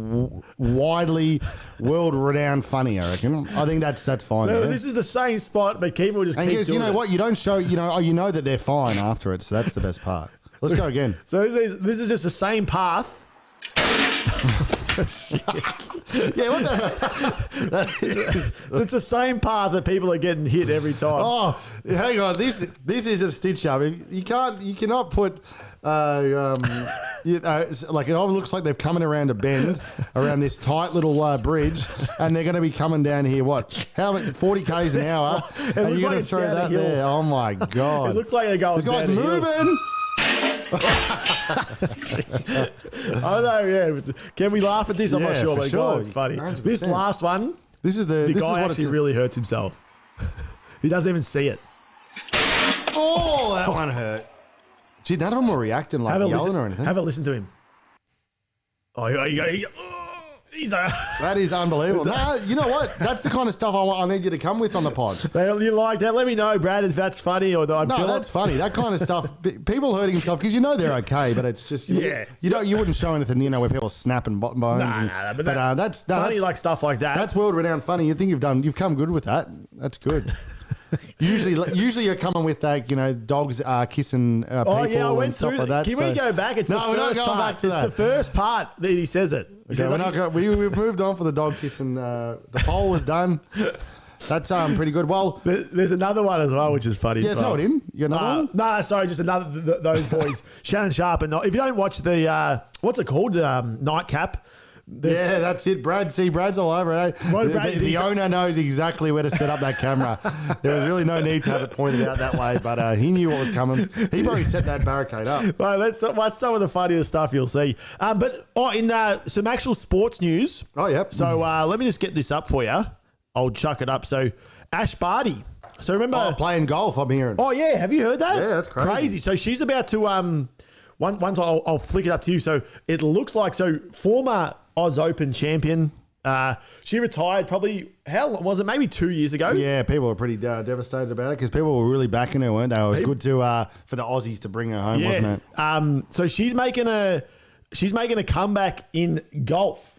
widely world-renowned funny, I reckon. I think that's fine. No, yeah. this is the same spot, but people just And keep because doing you know it. what? You don't show, you know that they're fine after it, so that's the best part. Let's go again. So this is just the same path. Yeah, what the So it's the same path that people are getting hit every time. Oh, hang on. This is a stitch up. You cannot put like it all looks like they're coming around a bend around this tight little bridge, and they're going to be coming down here. What? How many 40 k's an hour? And you're looks going like to it's throw down a that hill. there? Oh my god! It looks like they're going This guy's down a hill. moving. I don't know. Yeah, can we laugh at this? I'm not Yeah, sure, for but sure. God, it's funny. 100%. This last one, This is the this guy is what actually it's. really hurts himself. He doesn't even see it. Oh, that one hurt. Gee, none of them were reacting like yelling or anything. Have a listen to him. Oh, he That is unbelievable. No, you know what? That's the kind of stuff I need you to come with on the pod. You like that? Let me know, Brad, if that's funny or not. No, that's funny. That kind of stuff. People hurting themselves because they're okay, but it's just you wouldn't show anything where people snap and bottom bones. But that's funny, like stuff like that. That's world renowned funny. You think you've come good with that? That's good. Usually you're coming with dogs kissing people I went and stuff through like that. Can we go back? It's we're not going back to that. It's the first part that he says it. We've moved on for the dog kissing. The poll was done. That's pretty good. Well, there's another one as well, which is funny. Yeah, throw it in. You got another one? No, sorry, just another. Those boys, Shannon Sharp and if you don't watch the what's it called, Nightcap. Yeah, that's it. Brad's all over it. The owner knows exactly where to set up that camera. There was really no need to have it pointed out that way, but he knew what was coming. He probably set that barricade up. Well, that's some of the funniest stuff you'll see. In some actual sports news. Oh, yep. So let me just get this up for you. I'll chuck it up. So Ash Barty. So remember playing golf, I'm hearing. Oh yeah, have you heard that? Yeah, that's crazy. So she's about to once I'll flick it up to you. So it looks like former Oz Open champion. She retired probably, how long was it? Maybe 2 years ago. Yeah, people were pretty devastated about it because people were really backing her, weren't they? It was good for the Aussies to bring her home, wasn't it? So she's making a comeback in golf,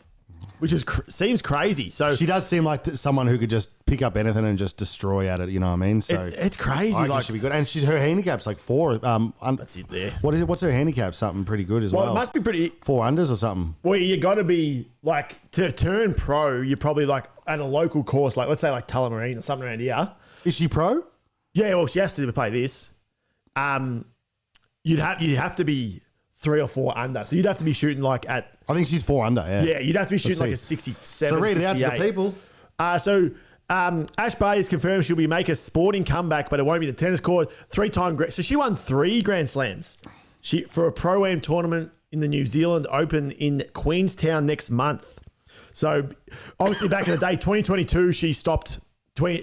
which seems crazy. So she does seem like someone who could just pick up anything and just destroy at it. You know what I mean? So it's crazy. I think she'd be good, and her handicap's like 4. That's it there. What's her handicap? Something pretty good as well. Well, it must be pretty 4 unders or something. Well, you got to be to turn pro. You're probably at a local course, let's say Tullamarine or something around here. Is she pro? Yeah, well, she has to play this. You'd have to be 3 or 4 under. So you'd have to be shooting at... I think she's 4 under, yeah. Yeah, you'd have to be shooting a 67, So read it out to the people. Ash Barty has confirmed she'll be make a sporting comeback, but it won't be the tennis court. 3-time... So she won 3 Grand Slams for a Pro-Am tournament in the New Zealand Open in Queenstown next month. So obviously back in the day, 2022, she stopped...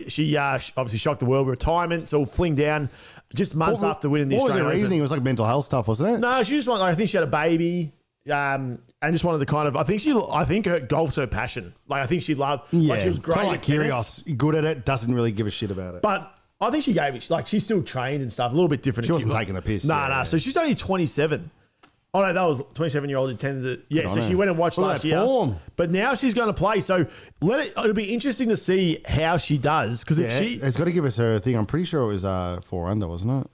She obviously shocked the world with retirement, so fling down just months after winning the Australian Open. What was her reasoning? It was like mental health stuff, wasn't it? No, she just wanted, I think she had a baby, and just wanted to kind of, I think her golf's her passion. I think she loved, she was great kind of at tennis. Kyrgios, good at it, doesndoesn't really give a shit about it. But I think she gave it, she's still trained and stuff, a little bit different. She wasn't taking the piss. No. So she's only 27. Oh, no, that was 27-year-old attended. So she went and watched last year. Form. But now she's going to play. So it'll be interesting to see how she does. Because if she... It's got to give us her thing. I'm pretty sure it was 4 under, wasn't it?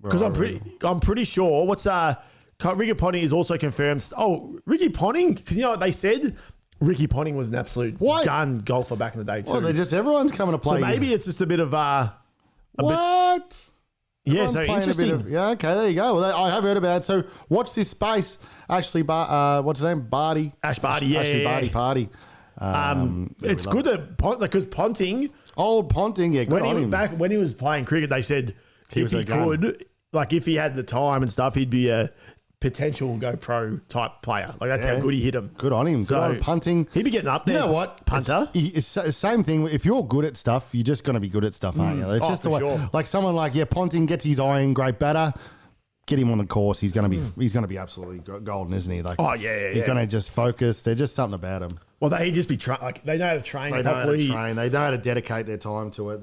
Because I'm pretty sure. Ricky Ponting is also confirmed. Oh, Ricky Ponting? Because you know what they said? Ricky Ponting was an absolute gun golfer back in the day too. Well, everyone's coming to play. So maybe it's just a bit of what? Yeah, so interesting. Okay, there you go. Well, I have heard about it. So watch this space. Ashley, what's her name? Barty. Ash Barty, Ashley Barty Party. It's good that because Ponting, old Ponting, when he was playing cricket, they said if he could, if he had the time and stuff, he'd be a potential go pro type player. That's how good he hit him. Good on him. So good on punting. He'd be getting up there. You know what? Punter. It's the same thing. If you're good at stuff, you're just going to be good at stuff, aren't you? It's just the way. Sure. Like someone Ponting gets his iron, great batter. Get him on the course. He's going to be absolutely golden, isn't he? He's going to just focus. There's just something about him. Well, they just be they know how to train. They know how to train. They know how to dedicate their time to it.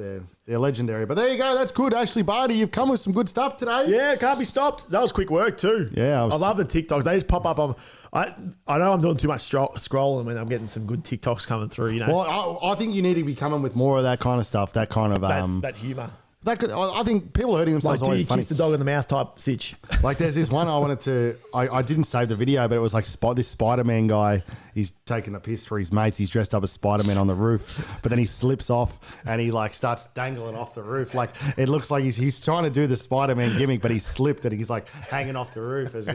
They're legendary. But there you go. That's good, Ashley Barty. You've come with some good stuff today. Yeah, can't be stopped. That was quick work too. Yeah, I love the TikToks. They just pop up on. I know I'm doing too much scrolling when I'm getting some good TikToks coming through. Well, I think you need to be coming with more of that kind of stuff. That kind of that humour. I think people hurting themselves always funny. Kiss the dog in the mouth type sitch. There's this one I didn't save the video, but it was this Spider-Man guy. He's taking the piss for his mates. He's dressed up as Spider-Man on the roof, but then he slips off and he starts dangling off the roof. It looks like he's trying to do the Spider-Man gimmick, but he slipped and he's hanging off the roof. That's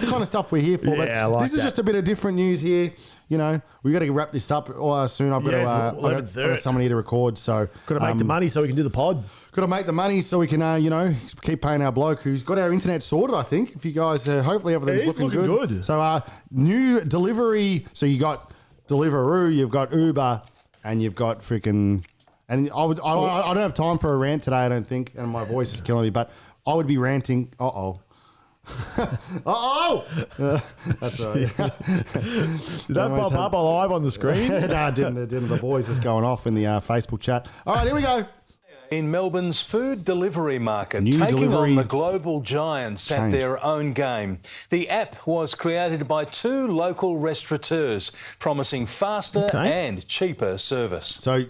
the kind of stuff we're here for. Yeah, but this is just a bit of different news here. We got to wrap this up soon. I've got someone here to record. So got to make the money so we can do the pod. Got to make the money so we can, keep paying our bloke who's got our internet sorted. I think if you guys, hopefully everything's looking good. So new delivery. So you got Deliveroo, you've got Uber, and you've got freaking. And I don't have time for a rant today. I don't think, and my voice is killing me. But I would be ranting. That's right. Did that pop up live on the screen? No, it didn't. The boys just going off in the Facebook chat. All right, here we go. In Melbourne's food delivery market, taking on the global giants at their own game. The app was created by 2 local restaurateurs, promising faster and cheaper service. So,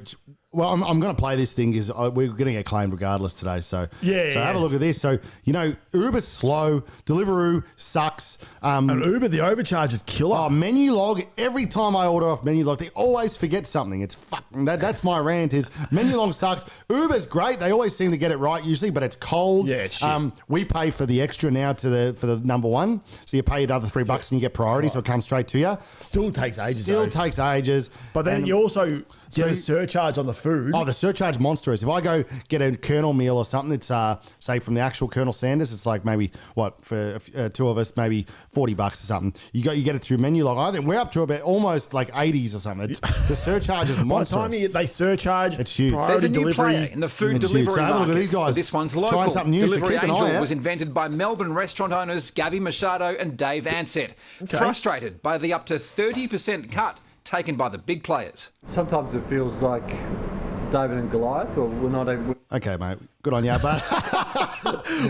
well, I'm going to play this thing because we're going to get claimed regardless today. So, have a look at this. So, Uber's slow, Deliveroo sucks. And Uber, the overcharge is killer. Oh, menu log. Every time I order off menu log, they always forget something. It's fucking that's my rant. Is menu log sucks. Uber's great. They always seem to get it right usually, but it's cold. Yeah, it's shit. We pay for the extra now for the number one, so you pay another $3 and you get priority, so it comes straight to you. Still takes ages. But then you also get a surcharge on the food. Oh, the surcharge monstrous. If I go get a Colonel meal or something, it's say from the actual Colonel Sanders, it's like maybe for 2 of us, maybe $40 or something. You get it through menu log. I think we're up to about almost like 80s or something. The surcharge is monstrous. By the time they surcharge, it's huge. There's a new delivery player in the food delivery so have a look at these market. guys. This one's local. Trying something new. Delivery So keep an Angel eye out. was invented by Melbourne restaurant owners Gabby Machado and Dave Ansett. Frustrated by the up to 30% cut taken by the big players. Sometimes it feels like David and Goliath, or we're not able... Okay, mate. Good on you, but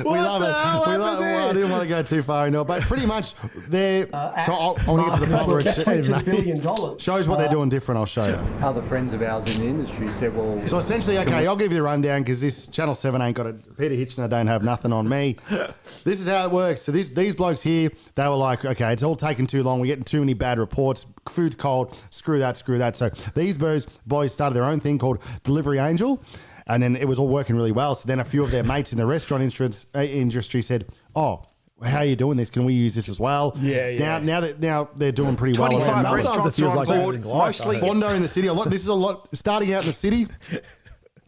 we love it. I didn't want to go too far into it, but pretty much they're. So I want to get to the part where it $22 billion. shows what they're doing different. I'll show you. Other friends of ours in the industry said, well... So essentially, okay, I'll give you the rundown because this Channel 7 ain't got a Peter Hitchener don't have nothing on me. This is how it works. So these blokes here, they were like, okay, it's all taking too long. We're getting too many bad reports. Food's cold. Screw that. So these boys started their own thing called Delivery Angel. And then it was all working really well. So then a few of their mates in the restaurant industry said, oh, how are you doing this? Can we use this as well? Yeah. Now they're doing pretty well. 25 restaurants are on board, mostly Fondo in the city. This is a lot starting out in the city.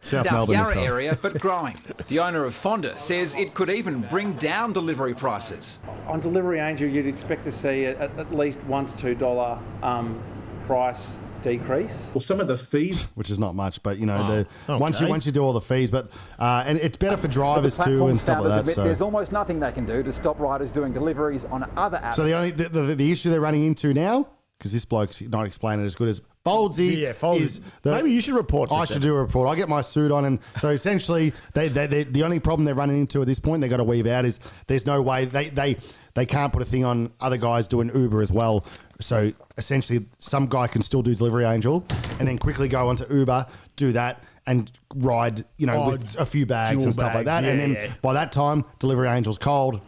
South Melbourne Yarra area, but growing. The owner of Fonda says it could even bring down delivery prices. On Delivery Angel, you'd expect to see at least $1 to $2 price decrease. Well, some of the fees, which is not much, but once you do all the fees, but and it's better for drivers too and stuff like that. So there's almost nothing they can do to stop riders doing deliveries on other apps. So the issue they're running into now, because this bloke's not explaining it as good as Foldsy. Yeah, Foldsy. Maybe you should report. I should do a report. I get my suit on, and so essentially, the only problem they're running into at this point they got to weave out is there's no way they can't put a thing on other guys doing Uber as well. So essentially, some guy can still do Delivery Angel, and then quickly go onto Uber, do that, and ride, with a few bags and stuff like that. And then by that time, Delivery Angel's cold,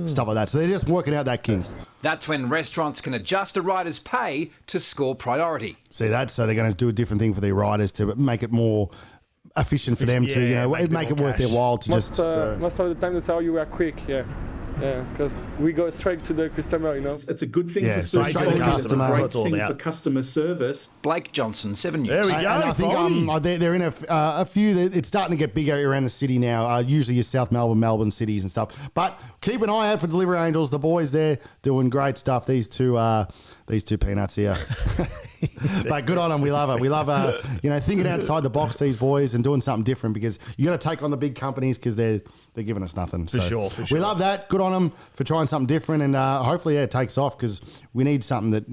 stuff like that. So they're just working out that king. That's when restaurants can adjust a rider's pay to score priority. See that? So they're going to do a different thing for their riders to make it more efficient for them to, make it worth their while to most of the time that's how you are quick, Yeah, because we go straight to the customer, It's a good thing for straight to the customer. It's a great thing for customer service. Blake Johnson, 7 News. There we go. And I think they're in a few. It's starting to get bigger around the city now. Usually your South Melbourne cities and stuff. But keep an eye out for Delivery Angels. The boys there doing great stuff. These two peanuts here. But good on them. We love it. We love thinking outside the box. These boys and doing something different because you got to take on the big companies because they're giving us nothing. For sure. We love that. Good on them for trying something different, and hopefully it takes off because we need something that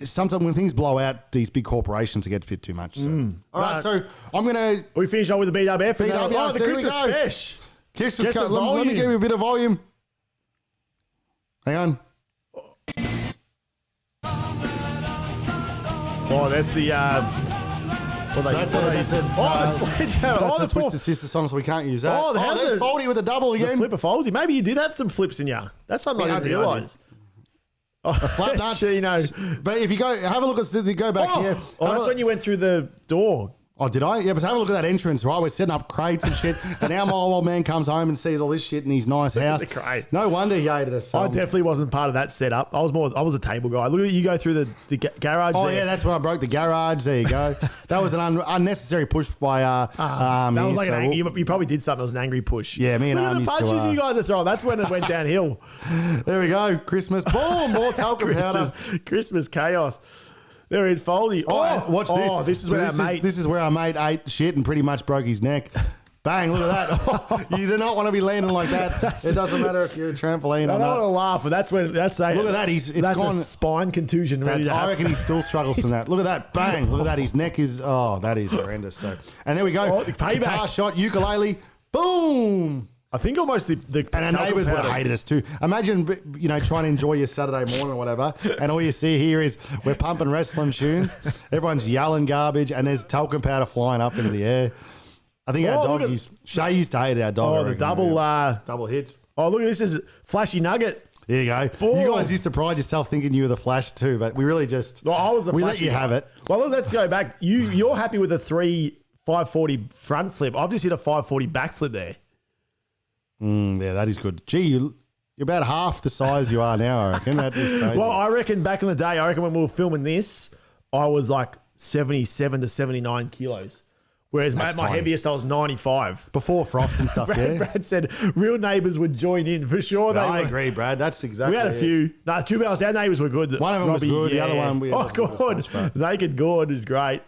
sometimes when things blow out, these big corporations get a bit too much. So. All right, so I'm gonna. We finish on with the BWF. BWF, the Christmas special. Christmas. Let me give you a bit of volume. Hang on. Oh, that's the. The sledgehammer. That's a Twisted Sister song, so we can't use that. There's Foldy with a double again. The flipper Foldy. Maybe you did have some flips in you. That's something I didn't realise. A slap nut. But if you have a look at go back here. That's when you went through the door. Oh, did I? Yeah, but have a look at that entrance, right? We're setting up crates and shit. And now my old man comes home and sees all this shit in his nice house. The crate. No wonder he hated us. I definitely wasn't part of that setup. I was a table guy. Look at you go through the garage. Oh, there. yeah, that's when I broke the garage. There you go. That was an unnecessary push by that was like you probably did something. It was an angry push. Yeah, me and Look at the punches you guys are throwing. That's when it went downhill. There we go. Christmas. Boom. More talcum powder. Christmas chaos. There is Foldy. Watch this. This is where our mate. This is where our mate ate shit and pretty much broke his neck. Bang, look at that. You do not want to be landing like that. It doesn't matter if you're a trampoline I or don't want not. to laugh, but that's when Look at that. It's that's gone. a spine contusion. Ready to I happen. reckon he still struggles from that. Look at that. Bang. Look at that. His neck is, that is horrendous. So, and there we go. Oh, payback. Guitar shot, ukulele. Boom. I think almost the And our neighbours would have hated us too. Imagine, trying to enjoy your Saturday morning or whatever, and all you see here is we're pumping wrestling tunes. Everyone's yelling garbage, and there's talcum powder flying up into the air. I think our dog Shay used to hate our dog. Oh, the double hits. Oh, look, this is Flashy Nugget. There you go. Boom. You guys used to pride yourself thinking you were the Flash too, but we really just I was the we Flashy let you have it. Well, let's go back. You're happy with a 540 front flip. I've just hit a 540 back flip there. Yeah, that is good. Gee, you're about half the size you are now, I reckon. That is crazy. Well, I reckon back in the day, when we were filming this, I was like 77 to 79 kilos. Whereas my heaviest, I was 95. Before frost and stuff, Brad said real neighbours would join in for sure. I agree, Brad. That's exactly We had a few. No, two hours. Our neighbours were good. One of them was good. The other one, God. Naked Gord is great.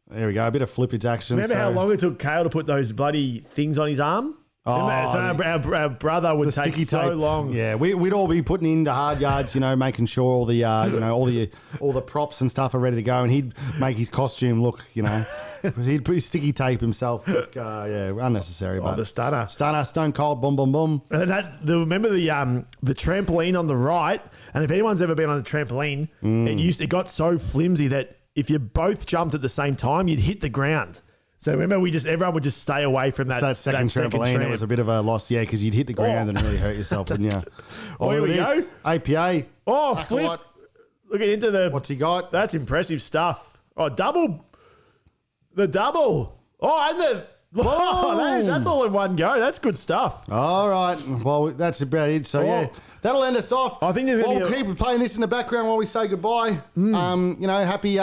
There we go. A bit of flippage action. Remember how long it took Kale to put those bloody things on his arm? Our brother would take so long. Yeah, we'd all be putting in the hard yards, making sure all the all the props and stuff are ready to go, and he'd make his costume look, he'd put his sticky tape himself. Unnecessary. But the stunner, Stone Cold, boom, boom, boom. And then remember the trampoline on the right, and if anyone's ever been on a trampoline, it got so flimsy that if you both jumped at the same time, you'd hit the ground. So remember, everyone would just stay away from that. That second trampoline, it was a bit of a loss, because you'd hit the ground and really hurt yourself, wouldn't you? Here we go. APA. Oh, flip. Looking into the... What's he got? That's impressive stuff. Oh, double. The double. Oh, and the... Oh, that's all in one go. That's good stuff. All right. Well, that's about it. So, that'll end us off. I think there's we'll keep playing this in the background while we say goodbye. Happy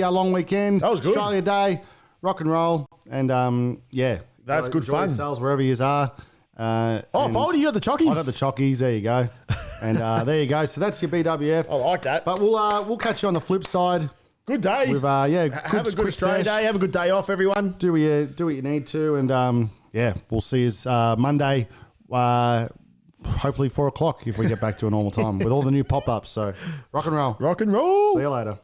long weekend. That was good. Australia Day. Rock and roll, and that's good fun. Yourselves wherever you are. Foldy, you got the chockies. I got the chockies. There you go, and there you go. So that's your BWF. I like that. But we'll catch you on the flip side. Good day. With have a good Australia Day. Have a good day off, everyone. Do what you need to, and we'll see you Monday. Hopefully 4:00 if we get back to a normal time with all the new pop ups. So rock and roll. Rock and roll. See you later.